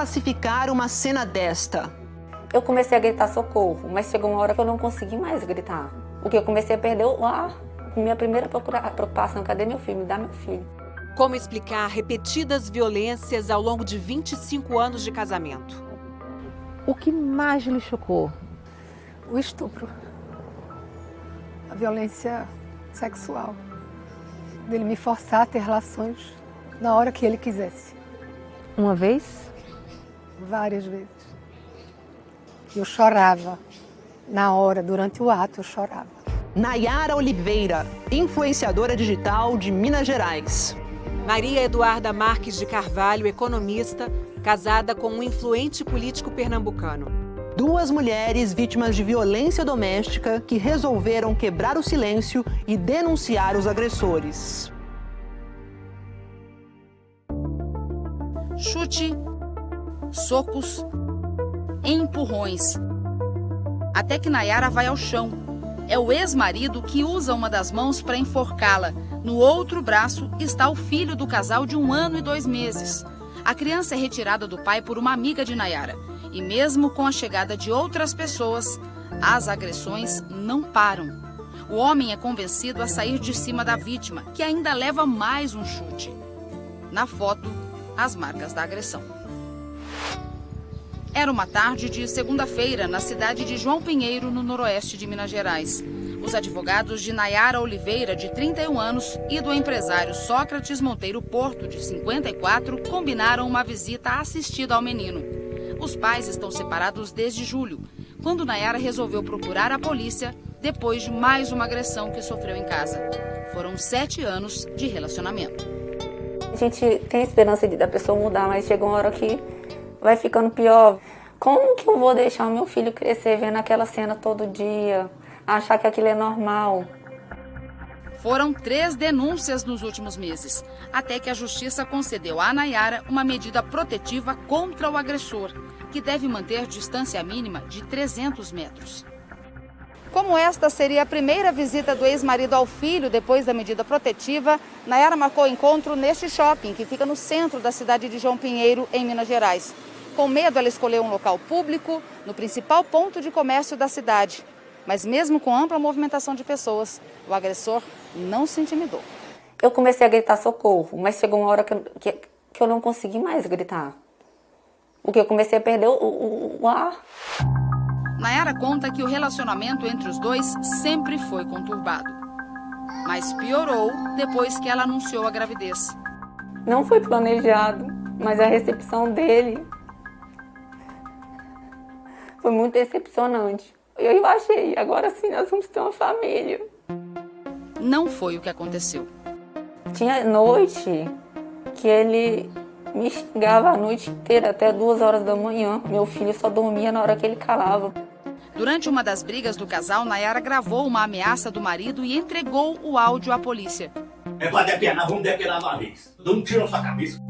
classificar uma cena desta? Eu comecei a gritar socorro, mas chegou uma hora que eu não consegui mais gritar. Porque eu comecei a perder o ar. Minha primeira preocupação, cadê meu filho? Me dá meu filho. Como explicar repetidas violências ao longo de 25 anos de casamento? O que mais lhe chocou? O estupro. A violência sexual. Dele me forçar a ter relações na hora que ele quisesse. Uma vez? Várias vezes. Eu chorava. Na hora, durante o ato, eu chorava. Nayara Oliveira, influenciadora digital de Minas Gerais. Maria Eduarda Marques de Carvalho, economista, casada com um influente político pernambucano. Duas mulheres vítimas de violência doméstica que resolveram quebrar o silêncio e denunciar os agressores. Chute, socos, empurrões. Até que Nayara vai ao chão. É o ex-marido que usa uma das mãos para enforcá-la. No outro braço está o filho do casal de 1 ano e 2 meses. A criança é retirada do pai por uma amiga de Nayara. E mesmo com a chegada de outras pessoas, as agressões não param. O homem é convencido a sair de cima da vítima, que ainda leva mais um chute. Na foto, as marcas da agressão. Era uma tarde de segunda-feira na cidade de João Pinheiro, no noroeste de Minas Gerais. Os advogados de Nayara Oliveira, de 31 anos, e do empresário Sócrates Monteiro Porto, de 54, combinaram uma visita assistida ao menino. Os pais estão separados desde julho, quando Nayara resolveu procurar a polícia depois de mais uma agressão que sofreu em casa. Foram 7 anos de relacionamento. A gente tem a esperança da pessoa mudar, mas chega uma hora que vai ficando pior. Como que eu vou deixar o meu filho crescer vendo aquela cena todo dia, achar que aquilo é normal? Foram 3 denúncias nos últimos meses, até que a Justiça concedeu a Nayara uma medida protetiva contra o agressor, que deve manter distância mínima de 300 metros. Como esta seria a primeira visita do ex-marido ao filho depois da medida protetiva, Nayara marcou o encontro neste shopping, que fica no centro da cidade de João Pinheiro, em Minas Gerais. Com medo, ela escolheu um local público, no principal ponto de comércio da cidade. Mas mesmo com ampla movimentação de pessoas, o agressor não se intimidou. Eu comecei a gritar socorro, mas chegou uma hora que eu não consegui mais gritar. Porque eu comecei a perder o ar. Nayara conta que o relacionamento entre os dois sempre foi conturbado. Mas piorou depois que ela anunciou a gravidez. Não foi planejado, mas a recepção dele foi muito decepcionante. Eu achei, agora sim nós vamos ter uma família. Não foi o que aconteceu. Tinha noite que ele me xingava a noite inteira, até 2 horas da manhã. Meu filho só dormia na hora que ele calava. Durante uma das brigas do casal, Nayara gravou uma ameaça do marido e entregou o áudio à polícia. É pra depenar, vamos depenar uma vez. Dá um tiro na sua cabeça.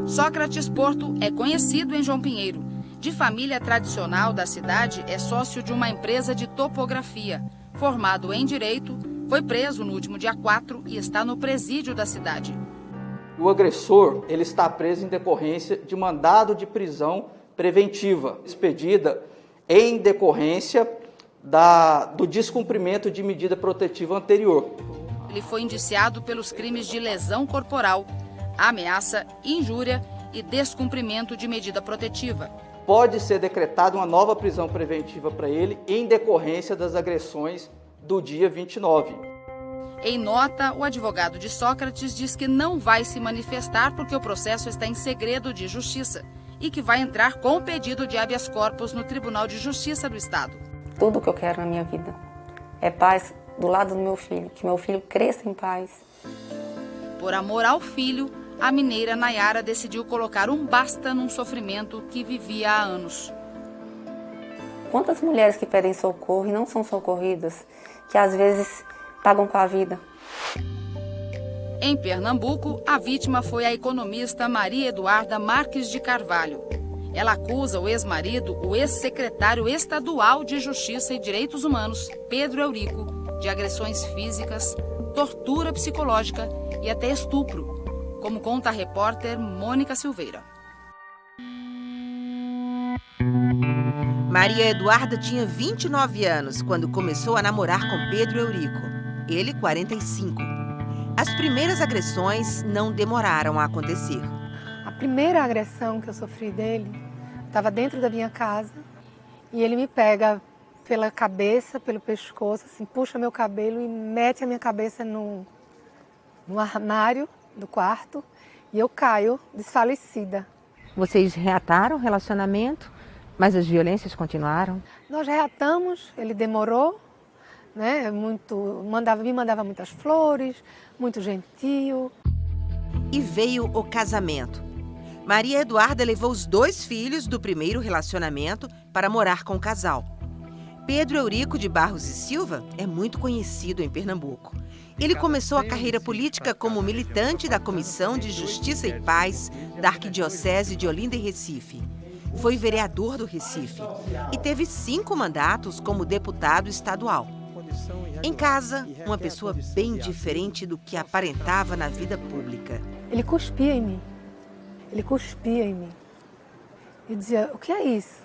Sócrates Porto é conhecido em João Pinheiro. De família tradicional da cidade, é sócio de uma empresa de topografia. Formado em Direito, foi preso no último dia 4 e está no presídio da cidade. O agressor ele está preso em decorrência de mandado de prisão preventiva, expedida em decorrência do descumprimento de medida protetiva anterior. Ele foi indiciado pelos crimes de lesão corporal, ameaça, injúria e descumprimento de medida protetiva. Pode ser decretada uma nova prisão preventiva para ele em decorrência das agressões do dia 29. Em nota, o advogado de Sócrates diz que não vai se manifestar porque o processo está em segredo de justiça e que vai entrar com o pedido de habeas corpus no Tribunal de Justiça do Estado. Tudo que eu quero na minha vida é paz do lado do meu filho, que meu filho cresça em paz. Por amor ao filho, a mineira Nayara decidiu colocar um basta num sofrimento que vivia há anos. Quantas mulheres que pedem socorro e não são socorridas, que às vezes pagam com a vida. Em Pernambuco, a vítima foi a economista Maria Eduarda Marques de Carvalho. Ela acusa o ex-marido, o ex-secretário estadual de Justiça e Direitos Humanos, Pedro Eurico, de agressões físicas, tortura psicológica e até estupro, como conta a repórter Mônica Silveira. Maria Eduarda tinha 29 anos quando começou a namorar com Pedro Eurico. Ele, 45. As primeiras agressões não demoraram a acontecer. A primeira agressão que eu sofri dele, estava dentro da minha casa e ele me pega pela cabeça, pelo pescoço, assim, puxa meu cabelo e mete a minha cabeça no armário do quarto e eu caio desfalecida. Vocês reataram o relacionamento, mas as violências continuaram? Nós reatamos, ele demorou, né? Me mandava muitas flores, muito gentil. E veio o casamento. Maria Eduarda levou os 2 filhos do primeiro relacionamento para morar com o casal. Pedro Eurico de Barros e Silva é muito conhecido em Pernambuco. Ele começou a carreira política como militante da Comissão de Justiça e Paz da Arquidiocese de Olinda e Recife. Foi vereador do Recife e teve 5 mandatos como deputado estadual. Em casa, uma pessoa bem diferente do que aparentava na vida pública. Ele cuspia em mim. Ele cuspia em mim. Eu dizia, o que é isso?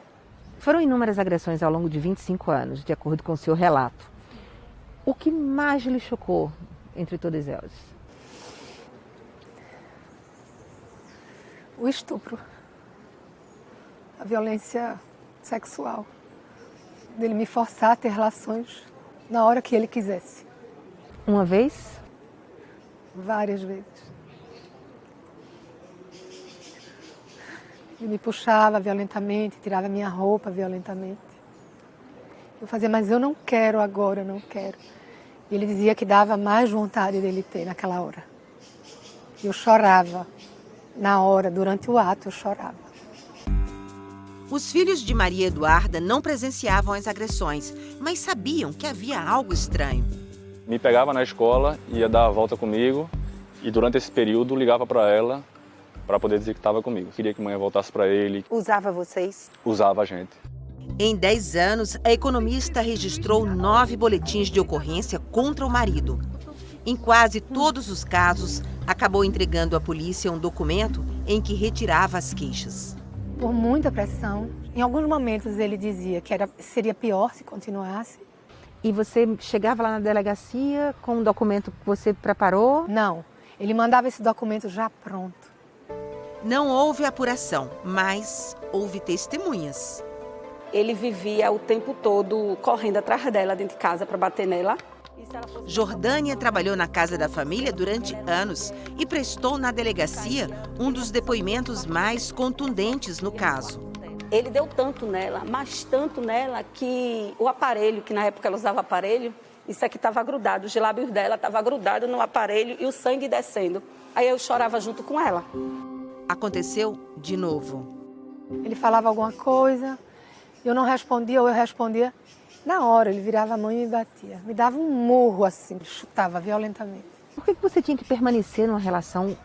Foram inúmeras agressões ao longo de 25 anos, de acordo com o seu relato. O que mais lhe chocou entre todas elas? O estupro. A violência sexual. Dele me forçar a ter relações na hora que ele quisesse. Uma vez? Várias vezes. Ele me puxava violentamente, tirava minha roupa violentamente. Eu fazia, mas eu não quero agora, eu não quero. E ele dizia que dava mais vontade dele ter naquela hora. E eu chorava. Na hora, durante o ato, eu chorava. Os filhos de Maria Eduarda não presenciavam as agressões, mas sabiam que havia algo estranho. Me pegava na escola, ia dar a volta comigo e durante esse período ligava para ela para poder dizer que estava comigo. Queria que a mãe voltasse para ele. Usava vocês? Usava a gente. Em 10 anos, a economista registrou 9 boletins de ocorrência contra o marido. Em quase todos os casos, acabou entregando à polícia um documento em que retirava as queixas. Por muita pressão. Em alguns momentos ele dizia que seria pior se continuasse. E você chegava lá na delegacia com um documento que você preparou? Não, ele mandava esse documento já pronto. Não houve apuração, mas houve testemunhas. Ele vivia o tempo todo correndo atrás dela dentro de casa para bater nela. Jordânia trabalhou na casa da família durante anos e prestou na delegacia um dos depoimentos mais contundentes no caso. Ele deu tanto nela, mas tanto nela, que o aparelho, que na época ela usava aparelho, isso aqui estava grudado, os lábios dela estavam grudados no aparelho e o sangue descendo. Aí eu chorava junto com ela. Aconteceu de novo. Ele falava alguma coisa, eu não respondia ou eu respondia. Na hora ele virava a mão e me batia. Me dava um murro assim, chutava violentamente. Por que você tinha que permanecer numa relação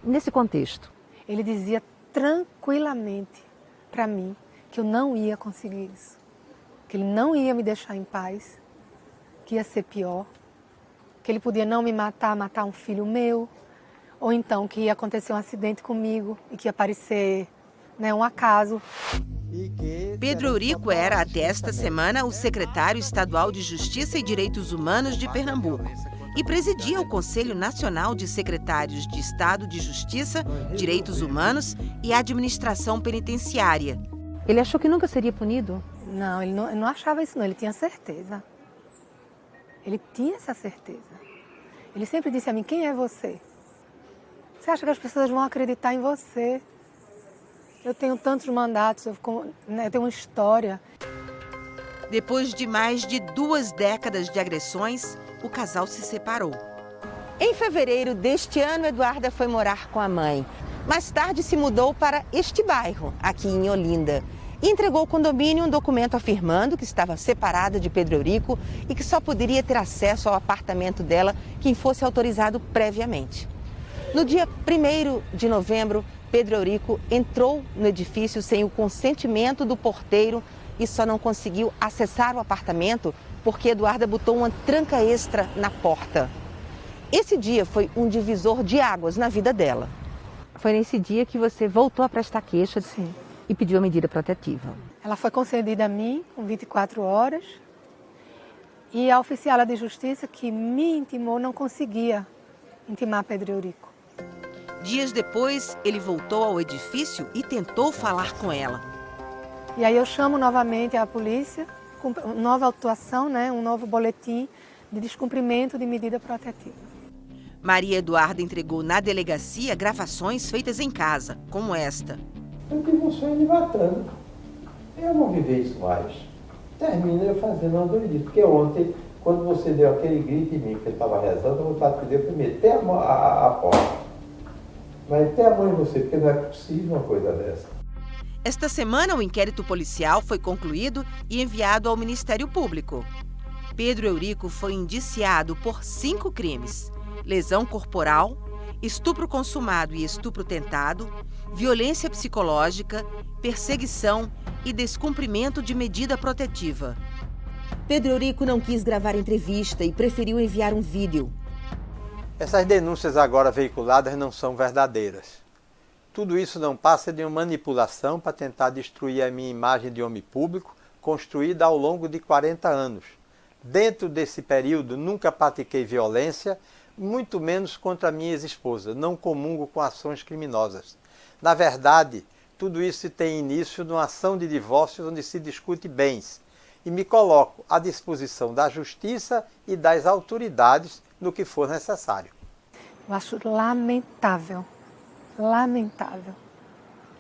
nesse contexto? Ele dizia tranquilamente para mim que eu não ia conseguir isso. Que ele não ia me deixar em paz, que ia ser pior. Que ele podia não me matar, matar um filho meu. Ou então que ia acontecer um acidente comigo e que ia parecer, né, um acaso. Pedro Eurico era, até esta semana, o secretário estadual de Justiça e Direitos Humanos de Pernambuco e presidia o Conselho Nacional de Secretários de Estado de Justiça, Direitos Humanos e Administração Penitenciária. Ele achou que nunca seria punido? Não, ele não achava isso não, ele tinha certeza. Ele tinha essa certeza. Ele sempre disse a mim, quem é você? Você acha que as pessoas vão acreditar em você? Eu tenho tantos mandatos, eu tenho uma história. Depois de mais de 2 décadas de agressões, o casal se separou. Em fevereiro deste ano, Eduarda foi morar com a mãe. Mais tarde se mudou para este bairro, aqui em Olinda. E entregou ao condomínio um documento afirmando que estava separada de Pedro Eurico e que só poderia ter acesso ao apartamento dela quem fosse autorizado previamente. No dia 1º de novembro, Pedro Eurico entrou no edifício sem o consentimento do porteiro e só não conseguiu acessar o apartamento porque Eduarda botou uma tranca extra na porta. Esse dia foi um divisor de águas na vida dela. Foi nesse dia que você voltou a prestar queixa Sim. e pediu a medida protetiva. Ela foi concedida a mim com 24 horas e a oficiala de justiça que me intimou não conseguia intimar Pedro Eurico. Dias depois, ele voltou ao edifício e tentou falar com ela. E aí eu chamo novamente a polícia, com nova autuação, um novo boletim de descumprimento de medida protetiva. Maria Eduarda entregou na delegacia gravações feitas em casa, como esta. Eu tive um sonho de matando. Eu vou viver isso mais. Termina eu fazendo uma doidice. Porque ontem, quando você deu aquele grito em mim, que eu estava rezando, eu vontade de pedir para meter a porta. Mas ter a mão em você, porque não é possível uma coisa dessa. Esta semana, o inquérito policial foi concluído e enviado ao Ministério Público. Pedro Eurico foi indiciado por 5 crimes: lesão corporal, estupro consumado e estupro tentado, violência psicológica, perseguição e descumprimento de medida protetiva. Pedro Eurico não quis gravar entrevista e preferiu enviar um vídeo. Essas denúncias agora veiculadas não são verdadeiras. Tudo isso não passa de uma manipulação para tentar destruir a minha imagem de homem público, construída ao longo de 40 anos. Dentro desse período, nunca pratiquei violência, muito menos contra a minha ex-esposa. Não comungo com ações criminosas. Na verdade, tudo isso tem início numa ação de divórcio onde se discute bens. E me coloco à disposição da justiça e das autoridades no que for necessário. Eu acho lamentável,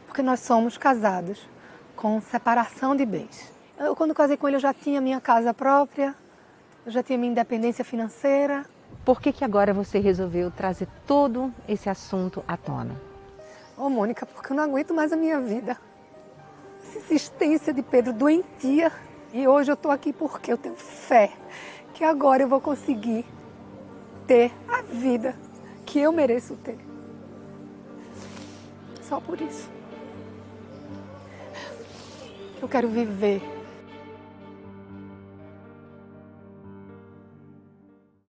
porque nós somos casados com separação de bens. Eu, quando casei com ele, eu já tinha minha casa própria, eu já tinha minha independência financeira. Por que agora você resolveu trazer todo esse assunto à tona? Ô, Mônica, porque eu não aguento mais a minha vida. Essa insistência de Pedro doentia. E hoje eu estou aqui porque eu tenho fé que agora eu vou conseguir ter a vida que eu mereço ter. Só por isso. Eu quero viver